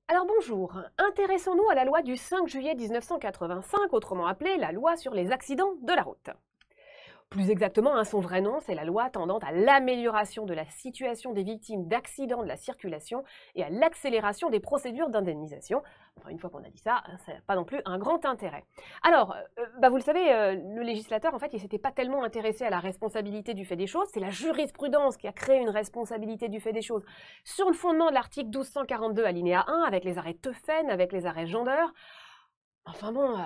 Alors bonjour, intéressons-nous à la loi du 5 juillet 1985, autrement appelée la loi sur les accidents de la route. Plus exactement, son vrai nom, c'est la loi tendant à l'amélioration de la situation des victimes d'accidents de la circulation et à l'accélération des procédures d'indemnisation. Enfin, une fois qu'on a dit ça, ça n'a pas non plus un grand intérêt. Alors, vous le savez, le législateur, en fait, il ne s'était pas tellement intéressé à la responsabilité du fait des choses, c'est la jurisprudence qui a créé une responsabilité du fait des choses. Sur le fondement de l'article 1242 alinéa 1, avec les arrêts Teufen, avec les arrêts Gender. Enfin bon,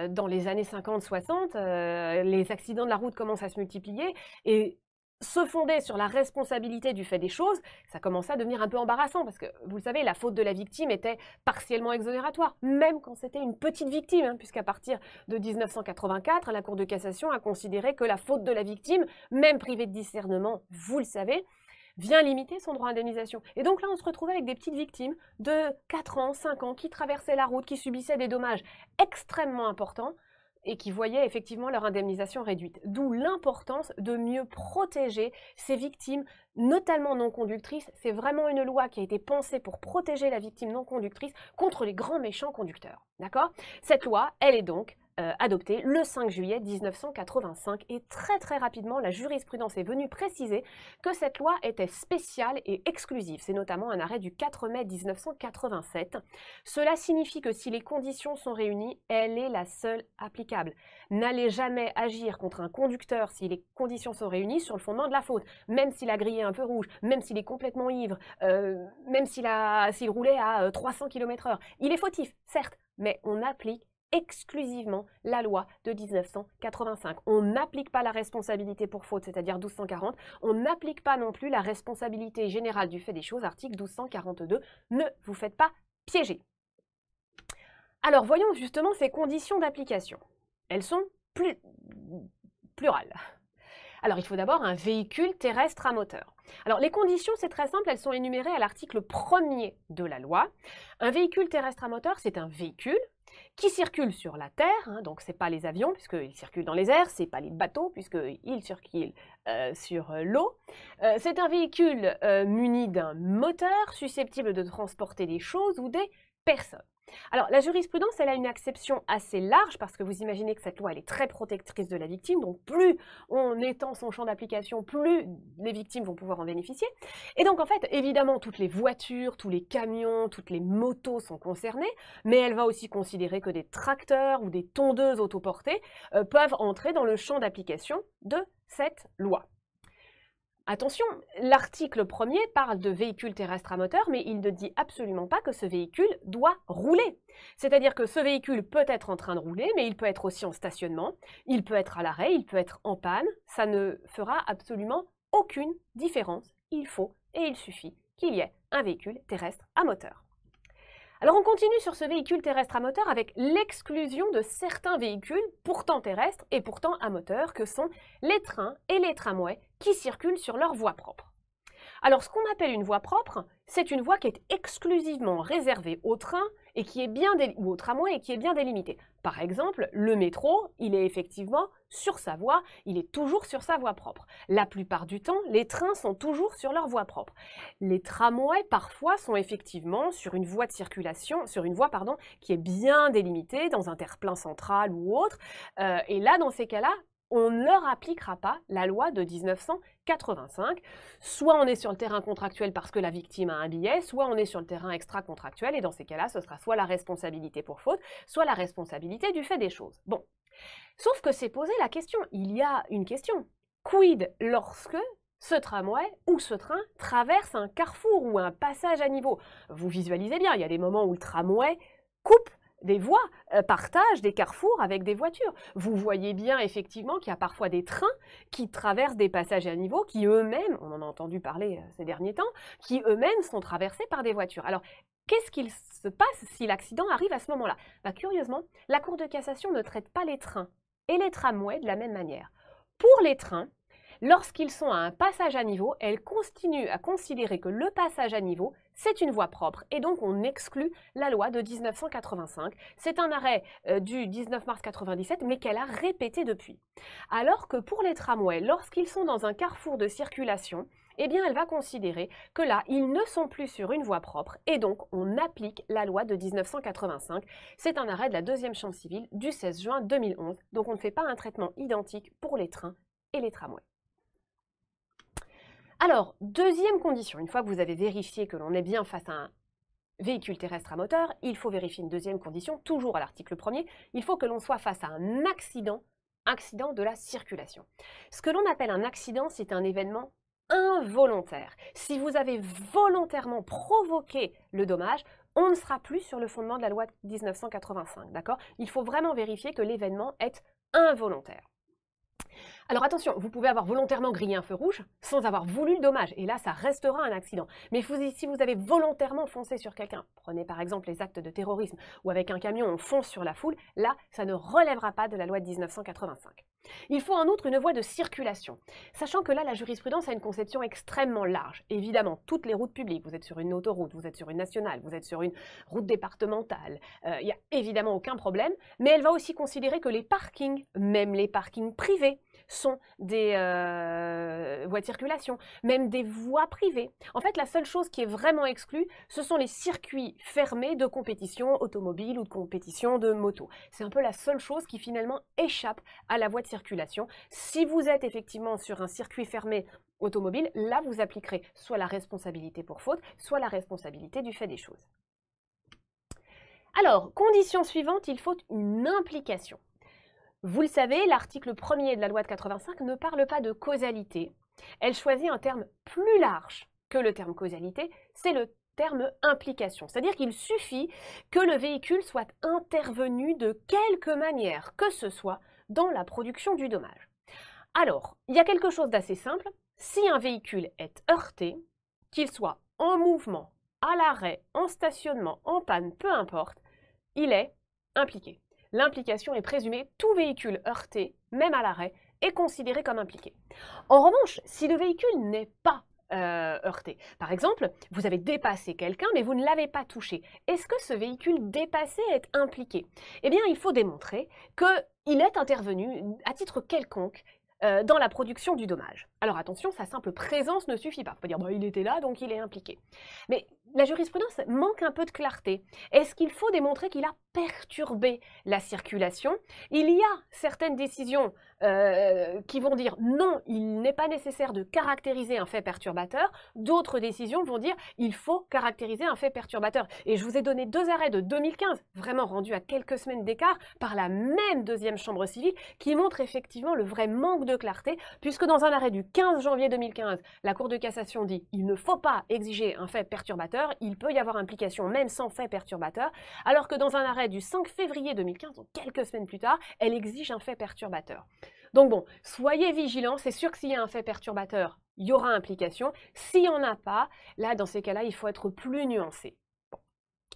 dans les années 50-60, les accidents de la route commencent à se multiplier et se fonder sur la responsabilité du fait des choses, ça commençait à devenir un peu embarrassant parce que, vous le savez, la faute de la victime était partiellement exonératoire, même quand c'était une petite victime, puisqu'à partir de 1984, la Cour de cassation a considéré que la faute de la victime, même privée de discernement, vous le savez, vient limiter son droit à indemnisation. Et donc là, on se retrouvait avec des petites victimes de 4 ans, 5 ans, qui traversaient la route, qui subissaient des dommages extrêmement importants et qui voyaient effectivement leur indemnisation réduite. D'où l'importance de mieux protéger ces victimes, notamment non conductrices. C'est vraiment une loi qui a été pensée pour protéger la victime non conductrice contre les grands méchants conducteurs. D'accord ? Cette loi, elle est donc adoptée le 5 juillet 1985 et très rapidement, la jurisprudence est venue préciser que cette loi était spéciale et exclusive. C'est notamment un arrêt du 4 mai 1987. Cela signifie que si les conditions sont réunies, elle est la seule applicable. N'allez jamais agir contre un conducteur si les conditions sont réunies sur le fondement de la faute, même s'il a grillé un feu rouge, même s'il est complètement ivre, même s'il roulait à 300 km/h. Il est fautif, certes, mais on applique exclusivement la loi de 1985. On n'applique pas la responsabilité pour faute, c'est-à-dire 1240. On n'applique pas non plus la responsabilité générale du fait des choses, article 1242. Ne vous faites pas piéger. Alors voyons justement ces conditions d'application. Elles sont plurales. Alors, il faut d'abord un véhicule terrestre à moteur. Alors, les conditions, c'est très simple, elles sont énumérées à l'article 1er de la loi. Un véhicule terrestre à moteur, c'est un véhicule qui circule sur la terre, donc c'est pas les avions, puisqu'ils circulent dans les airs, c'est pas les bateaux, puisqu'ils circulent sur l'eau. C'est un véhicule muni d'un moteur susceptible de transporter des choses ou des personnes. Alors, la jurisprudence, elle a une acception assez large parce que vous imaginez que cette loi, elle est très protectrice de la victime, donc plus on étend son champ d'application, plus les victimes vont pouvoir en bénéficier. Et donc, en fait, évidemment, toutes les voitures, tous les camions, toutes les motos sont concernées, mais elle va aussi considérer que des tracteurs ou des tondeuses autoportées peuvent entrer dans le champ d'application de cette loi. Attention, l'article 1er parle de véhicule terrestre à moteur, mais il ne dit absolument pas que ce véhicule doit rouler. C'est-à-dire que ce véhicule peut être en train de rouler, mais il peut être aussi en stationnement, il peut être à l'arrêt, il peut être en panne, ça ne fera absolument aucune différence. Il faut et il suffit qu'il y ait un véhicule terrestre à moteur. Alors on continue sur ce véhicule terrestre à moteur avec l'exclusion de certains véhicules pourtant terrestres et pourtant à moteur que sont les trains et les tramways qui circulent sur leur voie propre. Alors ce qu'on appelle une voie propre, c'est une voie qui est exclusivement réservée aux trains et qui est bien ou au tramway et qui est bien délimitée. Par exemple, le métro, il est effectivement sur sa voie, il est toujours sur sa voie propre. La plupart du temps, les trains sont toujours sur leur voie propre. Les tramways, parfois, sont effectivement sur une voie de circulation, qui est bien délimitée, dans un terre-plein central ou autre. Et là, dans ces cas-là, on ne leur appliquera pas la loi de 1985. Soit on est sur le terrain contractuel parce que la victime a un billet, soit on est sur le terrain extra-contractuel, et dans ces cas-là, ce sera soit la responsabilité pour faute, soit la responsabilité du fait des choses. Bon. Sauf que c'est posé la question, il y a une question. Quid lorsque ce tramway ou ce train traverse un carrefour ou un passage à niveau? Vous visualisez bien, il y a des moments où le tramway coupe des voies, partage des carrefours avec des voitures. Vous voyez bien effectivement qu'il y a parfois des trains qui traversent des passages à niveau qui eux-mêmes, on en a entendu parler ces derniers temps, qui eux-mêmes sont traversés par des voitures. Alors, qu'est-ce qu'il se passe si l'accident arrive à ce moment-là? Curieusement, la Cour de cassation ne traite pas les trains et les tramways de la même manière. Pour les trains, lorsqu'ils sont à un passage à niveau, elle continue à considérer que le passage à niveau, c'est une voie propre et donc on exclut la loi de 1985. C'est un arrêt du 19 mars 97 mais qu'elle a répété depuis. Alors que pour les tramways, lorsqu'ils sont dans un carrefour de circulation, eh bien elle va considérer que là, ils ne sont plus sur une voie propre et donc on applique la loi de 1985. C'est un arrêt de la deuxième chambre civile du 16 juin 2011. Donc on ne fait pas un traitement identique pour les trains et les tramways. Alors, deuxième condition, une fois que vous avez vérifié que l'on est bien face à un véhicule terrestre à moteur, il faut vérifier une deuxième condition, toujours à l'article 1er, il faut que l'on soit face à un accident de la circulation. Ce que l'on appelle un accident, c'est un événement involontaire. Si vous avez volontairement provoqué le dommage, on ne sera plus sur le fondement de la loi de 1985, d'accord? Il faut vraiment vérifier que l'événement est involontaire. Alors attention, vous pouvez avoir volontairement grillé un feu rouge sans avoir voulu le dommage, et là ça restera un accident. Mais si vous avez volontairement foncé sur quelqu'un, prenez par exemple les actes de terrorisme, ou avec un camion on fonce sur la foule, là ça ne relèvera pas de la loi de 1985. Il faut en outre une voie de circulation, sachant que là la jurisprudence a une conception extrêmement large. Évidemment, toutes les routes publiques, vous êtes sur une autoroute, vous êtes sur une nationale, vous êtes sur une route départementale, il n'y a évidemment aucun problème, mais elle va aussi considérer que les parkings, même les parkings privés, sont des voies de circulation, même des voies privées. En fait, la seule chose qui est vraiment exclue, ce sont les circuits fermés de compétition automobile ou de compétition de moto. C'est un peu la seule chose qui finalement échappe à la voie de circulation. Si vous êtes effectivement sur un circuit fermé automobile, là vous appliquerez soit la responsabilité pour faute, soit la responsabilité du fait des choses. Alors, condition suivante, il faut une implication. Vous le savez, l'article 1er de la loi de 85 ne parle pas de causalité. Elle choisit un terme plus large que le terme causalité, c'est le terme implication. C'est-à-dire qu'il suffit que le véhicule soit intervenu de quelque manière que ce soit dans la production du dommage. Alors, il y a quelque chose d'assez simple. Si un véhicule est heurté, qu'il soit en mouvement, à l'arrêt, en stationnement, en panne, peu importe, il est impliqué. L'implication est présumée, tout véhicule heurté, même à l'arrêt, est considéré comme impliqué. En revanche, si le véhicule n'est pas heurté, par exemple, vous avez dépassé quelqu'un, mais vous ne l'avez pas touché, est-ce que ce véhicule dépassé est impliqué? Eh bien, il faut démontrer qu'il est intervenu à titre quelconque dans la production du dommage. Alors attention, sa simple présence ne suffit pas. Il faut dire, bah, il était là, donc il est impliqué. Mais la jurisprudence manque un peu de clarté. Est-ce qu'il faut démontrer qu'il a perturbé la circulation? Il y a certaines décisions qui vont dire non, il n'est pas nécessaire de caractériser un fait perturbateur. D'autres décisions vont dire il faut caractériser un fait perturbateur. Et je vous ai donné deux arrêts de 2015, vraiment rendus à quelques semaines d'écart, par la même deuxième chambre civile, qui montrent effectivement le vrai manque de clarté, puisque dans un arrêt du 15 janvier 2015, la Cour de cassation dit il ne faut pas exiger un fait perturbateur, il peut y avoir implication même sans fait perturbateur, alors que dans un arrêt du 5 février 2015, donc quelques semaines plus tard, elle exige un fait perturbateur. Donc bon, soyez vigilants, c'est sûr que s'il y a un fait perturbateur, il y aura implication. S'il n'y en a pas, là, dans ces cas-là, il faut être plus nuancé. Bon.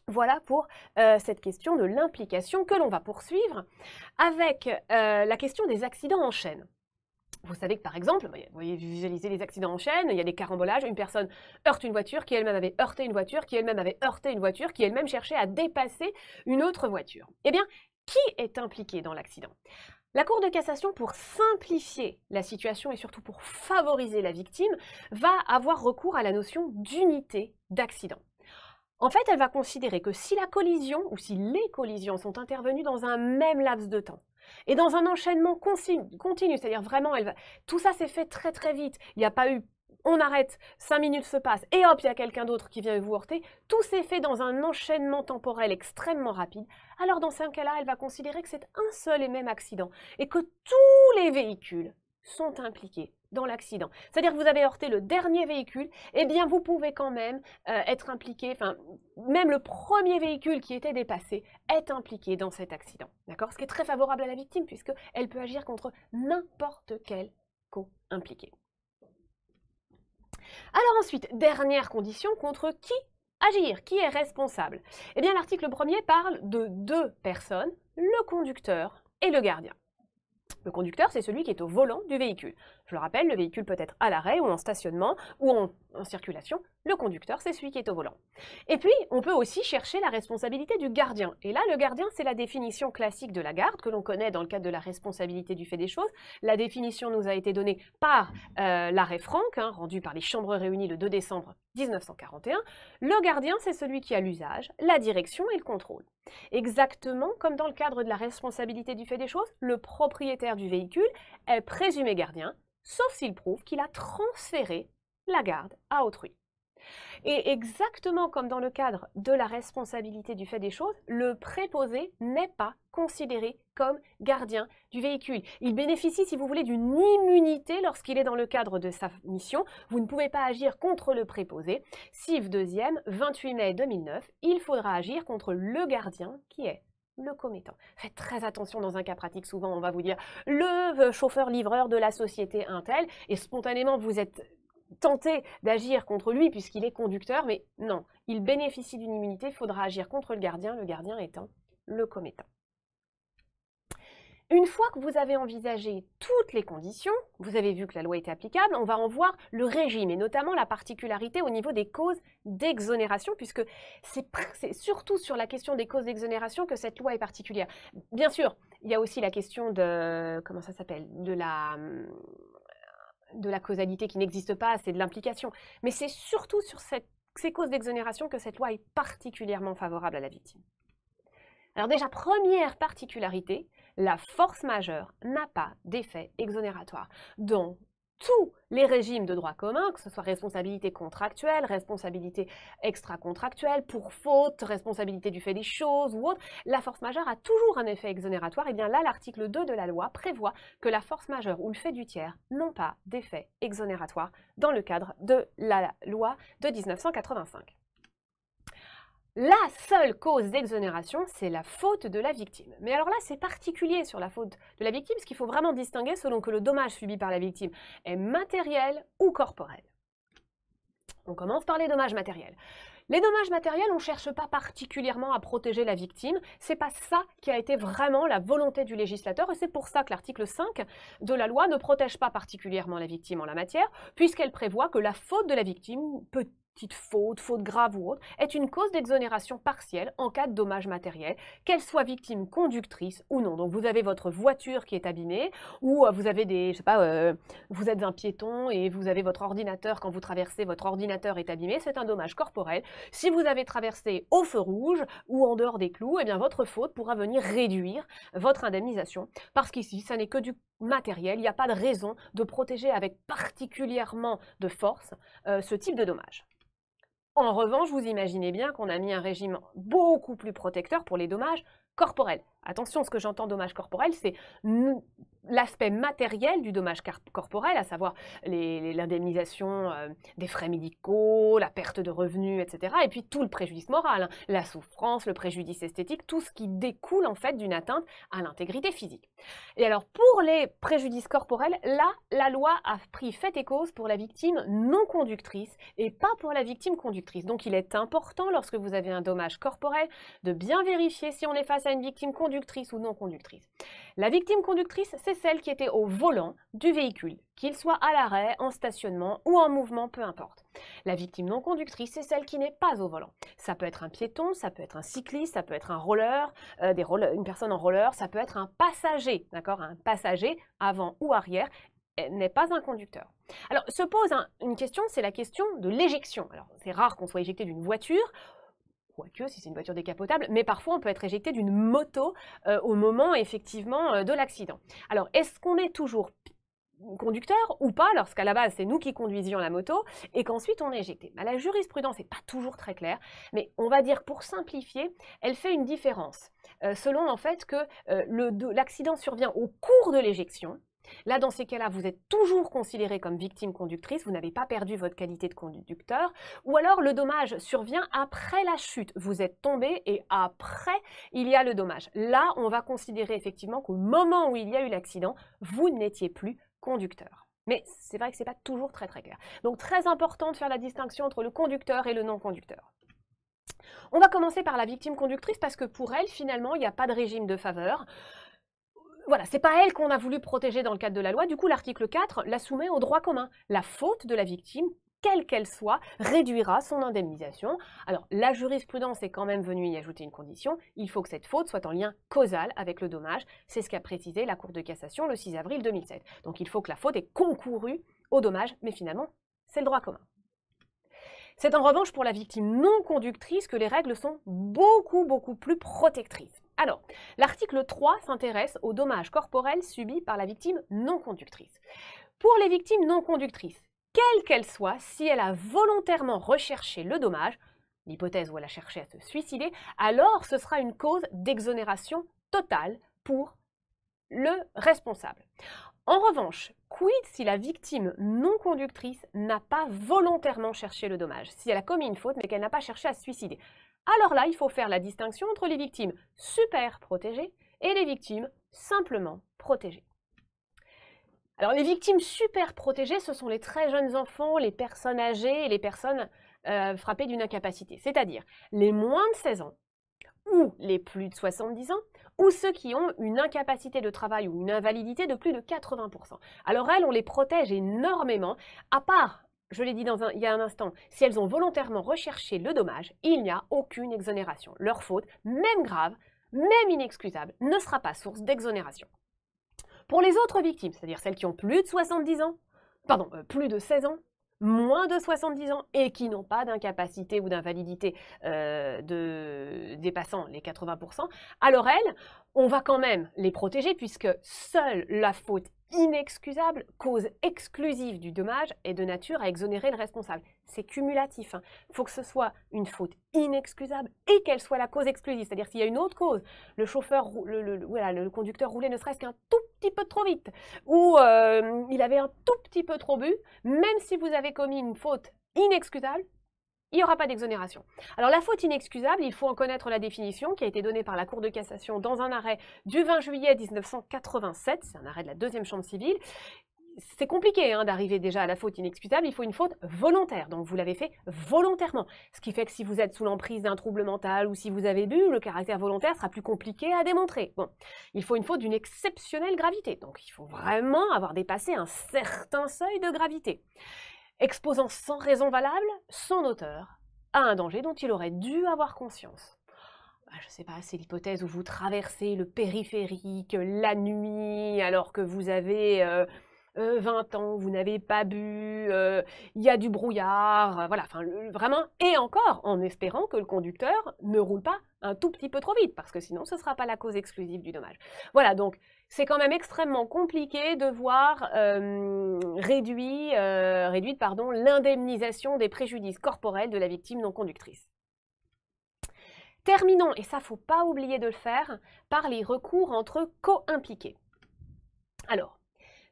Voilà pour cette question de l'implication que l'on va poursuivre avec la question des accidents en chaîne. Vous savez que par exemple, vous voyez visualiser les accidents en chaîne, il y a des carambolages, une personne heurte une voiture, qui elle-même avait heurté une voiture, qui elle-même avait heurté une voiture, qui elle-même cherchait à dépasser une autre voiture. Eh bien, qui est impliqué dans l'accident? La Cour de cassation, pour simplifier la situation et surtout pour favoriser la victime, va avoir recours à la notion d'unité d'accident. En fait, elle va considérer que si la collision ou si les collisions sont intervenues dans un même laps de temps et dans un enchaînement continu, c'est-à-dire vraiment, tout ça s'est fait très très vite, il n'y a pas eu on arrête, 5 minutes se passent, et hop, il y a quelqu'un d'autre qui vient vous heurter, tout s'est fait dans un enchaînement temporel extrêmement rapide, alors dans ce cas-là, elle va considérer que c'est un seul et même accident, et que tous les véhicules sont impliqués dans l'accident. C'est-à-dire que vous avez heurté le dernier véhicule, eh bien vous pouvez quand même être impliqué, enfin, même le premier véhicule qui était dépassé est impliqué dans cet accident, d'accord? Ce qui est très favorable à la victime, puisqu'elle peut agir contre n'importe quel co-impliqué. Alors ensuite, dernière condition, contre qui agir? Qui est responsable? Eh bien, l'article 1er parle de deux personnes, le conducteur et le gardien. Le conducteur, c'est celui qui est au volant du véhicule. Je le rappelle, le véhicule peut être à l'arrêt ou en stationnement ou en circulation. Le conducteur, c'est celui qui est au volant. Et puis, on peut aussi chercher la responsabilité du gardien. Et là, le gardien, c'est la définition classique de la garde que l'on connaît dans le cadre de la responsabilité du fait des choses. La définition nous a été donnée par l'arrêt Franck, rendu par les Chambres réunies le 2 décembre 1941. Le gardien, c'est celui qui a l'usage, la direction et le contrôle. Exactement comme dans le cadre de la responsabilité du fait des choses, le propriétaire du véhicule est présumé gardien, sauf s'il prouve qu'il a transféré la garde à autrui. Et exactement comme dans le cadre de la responsabilité du fait des choses, le préposé n'est pas considéré comme gardien du véhicule. Il bénéficie, si vous voulez, d'une immunité lorsqu'il est dans le cadre de sa mission. Vous ne pouvez pas agir contre le préposé. CIV 2e, 28 mai 2009, il faudra agir contre le gardien qui est le commettant. Faites très attention dans un cas pratique, souvent on va vous dire le chauffeur-livreur de la société Intel, et spontanément vous êtes tenté d'agir contre lui puisqu'il est conducteur, mais non, il bénéficie d'une immunité, il faudra agir contre le gardien étant le commettant. Une fois que vous avez envisagé toutes les conditions, vous avez vu que la loi était applicable, on va en voir le régime et notamment la particularité au niveau des causes d'exonération, puisque c'est surtout sur la question des causes d'exonération que cette loi est particulière. Bien sûr, il y a aussi la question de, comment ça s'appelle, de la causalité qui n'existe pas, c'est de l'implication. Mais c'est surtout sur ces causes d'exonération que cette loi est particulièrement favorable à la victime. Alors déjà, première particularité, la force majeure n'a pas d'effet exonératoire. Dans tous les régimes de droit commun, que ce soit responsabilité contractuelle, responsabilité extra-contractuelle, pour faute, responsabilité du fait des choses ou autre, la force majeure a toujours un effet exonératoire. Et bien là, l'article 2 de la loi prévoit que la force majeure ou le fait du tiers n'ont pas d'effet exonératoire dans le cadre de la loi de 1985. La seule cause d'exonération, c'est la faute de la victime. Mais alors là, c'est particulier sur la faute de la victime, parce qu'il faut vraiment distinguer selon que le dommage subi par la victime est matériel ou corporel. On commence par les dommages matériels. Les dommages matériels, on ne cherche pas particulièrement à protéger la victime. Ce n'est pas ça qui a été vraiment la volonté du législateur, et c'est pour ça que l'article 5 de la loi ne protège pas particulièrement la victime en la matière, puisqu'elle prévoit que la faute de la victime petite faute, faute grave ou autre, est une cause d'exonération partielle en cas de dommage matériel, qu'elle soit victime conductrice ou non. Donc vous avez votre voiture qui est abîmée, ou vous avez des, je sais pas, vous êtes un piéton et vous avez votre ordinateur, quand vous traversez, votre ordinateur est abîmé, c'est un dommage corporel. Si vous avez traversé au feu rouge ou en dehors des clous, eh bien votre faute pourra venir réduire votre indemnisation, parce qu'ici, ça n'est que du matériel, il n'y a pas de raison de protéger avec particulièrement de force ce type de dommage. En revanche, vous imaginez bien qu'on a mis un régime beaucoup plus protecteur pour les dommages corporels. Attention, ce que j'entends dommage corporel, c'est l'aspect matériel du dommage corporel, à savoir l'indemnisation des frais médicaux, la perte de revenus, etc. Et puis tout le préjudice moral, la souffrance, le préjudice esthétique, tout ce qui découle en fait d'une atteinte à l'intégrité physique. Et alors pour les préjudices corporels, là, la loi a pris fait et cause pour la victime non conductrice et pas pour la victime conductrice. Donc il est important, lorsque vous avez un dommage corporel, de bien vérifier si on est face à une victime conductrice ou non conductrice. La victime conductrice, c'est celle qui était au volant du véhicule, qu'il soit à l'arrêt, en stationnement ou en mouvement, peu importe. La victime non conductrice, c'est celle qui n'est pas au volant. Ça peut être un piéton, ça peut être un cycliste, ça peut être un roller, une personne en roller, ça peut être un passager, d'accord, un passager avant ou arrière, n'est pas un conducteur. Alors se pose une question, c'est la question de l'éjection. Alors c'est rare qu'on soit éjecté d'une voiture, quoique si c'est une voiture décapotable, mais parfois on peut être éjecté d'une moto au moment effectivement de l'accident. Alors est-ce qu'on est toujours conducteur ou pas, lorsqu'à la base c'est nous qui conduisions la moto et qu'ensuite on est éjecté? La jurisprudence n'est pas toujours très claire, mais on va dire pour simplifier, elle fait une différence selon en fait que l'accident survient au cours de l'éjection. Là, dans ces cas-là, vous êtes toujours considéré comme victime conductrice, vous n'avez pas perdu votre qualité de conducteur, ou alors le dommage survient après la chute. Vous êtes tombé et après, il y a le dommage. Là, on va considérer effectivement qu'au moment où il y a eu l'accident, vous n'étiez plus conducteur. Mais c'est vrai que ce n'est pas toujours très clair. Donc très important de faire la distinction entre le conducteur et le non-conducteur. On va commencer par la victime conductrice parce que pour elle, finalement, il n'y a pas de régime de faveur. voilà, c'est pas elle qu'on a voulu protéger dans le cadre de la loi. Du coup, l'article 4 la soumet au droit commun. La faute de la victime, quelle qu'elle soit, réduira son indemnisation. Alors, la jurisprudence est quand même venue y ajouter une condition. Il faut que cette faute soit en lien causal avec le dommage. C'est ce qu'a précisé la Cour de cassation le 6 avril 2007. Donc, il faut que la faute ait concouru au dommage, mais finalement, c'est le droit commun. C'est en revanche pour la victime non conductrice que les règles sont beaucoup plus protectrices. Alors, l'article 3 s'intéresse aux dommages corporels subis par la victime non conductrice. Pour les victimes non conductrices, quelle qu'elle soit, si elle a volontairement recherché le dommage, l'hypothèse où elle a cherché à se suicider, alors ce sera une cause d'exonération totale pour le responsable. En revanche, quid si la victime non conductrice n'a pas volontairement cherché le dommage, si elle a commis une faute mais qu'elle n'a pas cherché à se suicider? Alors là, il faut faire la distinction entre les victimes super protégées et les victimes simplement protégées. Alors les victimes super protégées, ce sont les très jeunes enfants, les personnes âgées et les personnes frappées d'une incapacité, c'est-à-dire les moins de 16 ans ou les plus de 70 ans, ou ceux qui ont une incapacité de travail ou une invalidité de plus de 80%. Alors elles, on les protège énormément, à part, je l'ai dit il y a un instant, si elles ont volontairement recherché le dommage, il n'y a aucune exonération. Leur faute, même grave, même inexcusable, ne sera pas source d'exonération. Pour les autres victimes, c'est-à-dire celles qui ont plus de 70 ans, plus de 16 ans, moins de 70 ans et qui n'ont pas d'incapacité ou d'invalidité dépassant les 80%, alors elles, on va quand même les protéger puisque seule la faute inexcusable, cause exclusive du dommage, est de nature à exonérer le responsable. C'est cumulatif. Il faut que ce soit une faute inexcusable et qu'elle soit la cause exclusive. C'est-à-dire s'il y a une autre cause, le chauffeur, le conducteur roulait ne serait-ce qu'un tout petit peu trop vite, ou il avait un tout petit peu trop bu, même si vous avez commis une faute inexcusable, il n'y aura pas d'exonération. Alors la faute inexcusable, il faut en connaître la définition qui a été donnée par la Cour de cassation dans un arrêt du 20 juillet 1987, c'est un arrêt de la deuxième chambre civile. C'est compliqué d'arriver déjà à la faute inexcusable, il faut une faute volontaire, donc vous l'avez fait volontairement. Ce qui fait que si vous êtes sous l'emprise d'un trouble mental ou si vous avez bu, le caractère volontaire sera plus compliqué à démontrer. Bon, il faut une faute d'une exceptionnelle gravité, donc il faut vraiment avoir dépassé un certain seuil de gravité, exposant sans raison valable son auteur à un danger dont il aurait dû avoir conscience. Je ne sais pas, c'est l'hypothèse où vous traversez le périphérique la nuit alors que vous avez 20 ans, vous n'avez pas bu, il y a du brouillard, voilà, enfin vraiment, et encore en espérant que le conducteur ne roule pas un tout petit peu trop vite, parce que sinon ce ne sera pas la cause exclusive du dommage. Voilà, donc c'est quand même extrêmement compliqué de voir réduite l'indemnisation des préjudices corporels de la victime non conductrice. Terminons, et ça faut pas oublier de le faire, par les recours entre co-impliqués. Alors,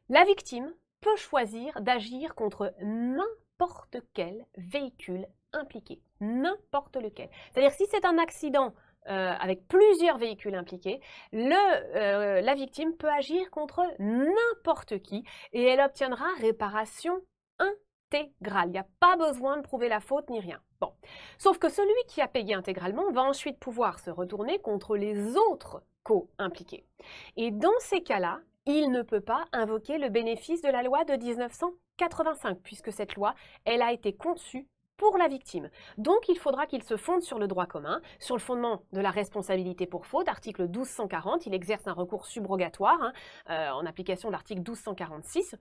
la victime peut choisir d'agir contre n'importe quel véhicule impliqué, n'importe lequel. C'est-à-dire si c'est un accident avec plusieurs véhicules impliqués, la victime peut agir contre n'importe qui et elle obtiendra réparation intégrale. Il n'y a pas besoin de prouver la faute ni rien. Bon. Sauf que celui qui a payé intégralement va ensuite pouvoir se retourner contre les autres co-impliqués. Et dans ces cas-là, il ne peut pas invoquer le bénéfice de la loi de 1985, puisque cette loi, elle a été conçue pour la victime. Donc, il faudra qu'il se fonde sur le droit commun, sur le fondement de la responsabilité pour faute, article 1240, il exerce un recours subrogatoire en application de l'article 1246.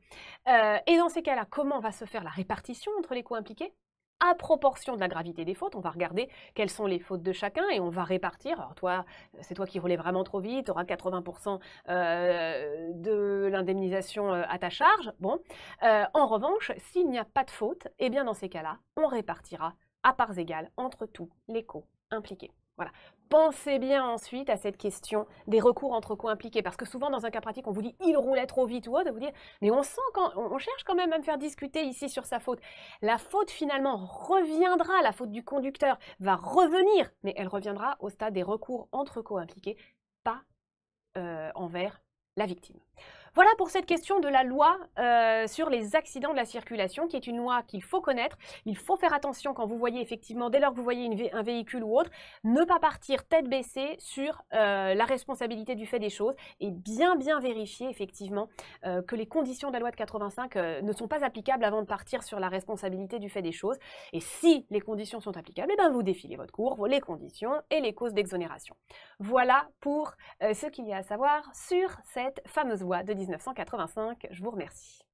Et dans ces cas-là, comment va se faire la répartition entre les co-impliqués ? À proportion de la gravité des fautes, on va regarder quelles sont les fautes de chacun et on va répartir. Alors toi, c'est toi qui roulais vraiment trop vite, tu auras 80% de l'indemnisation à ta charge. Bon, en revanche, s'il n'y a pas de faute, eh bien dans ces cas-là, on répartira à parts égales entre tous les co-impliqués. Voilà. Pensez bien ensuite à cette question des recours entre co-impliqués, parce que souvent dans un cas pratique, on vous dit « il roulait trop vite » ou autre, vous dire « mais on cherche quand même à me faire discuter ici sur sa faute ». La faute finalement reviendra, la faute du conducteur va revenir, mais elle reviendra au stade des recours entre co-impliqués, pas envers la victime. Voilà pour cette question de la loi sur les accidents de la circulation, qui est une loi qu'il faut connaître. Il faut faire attention quand vous voyez effectivement, dès lors que vous voyez un véhicule ou autre, ne pas partir tête baissée sur la responsabilité du fait des choses et bien vérifier effectivement que les conditions de la loi de 85 ne sont pas applicables avant de partir sur la responsabilité du fait des choses. Et si les conditions sont applicables, eh bien vous défilez votre cours, les conditions et les causes d'exonération. Voilà pour ce qu'il y a à savoir sur cette fameuse loi de 1985. Je vous remercie.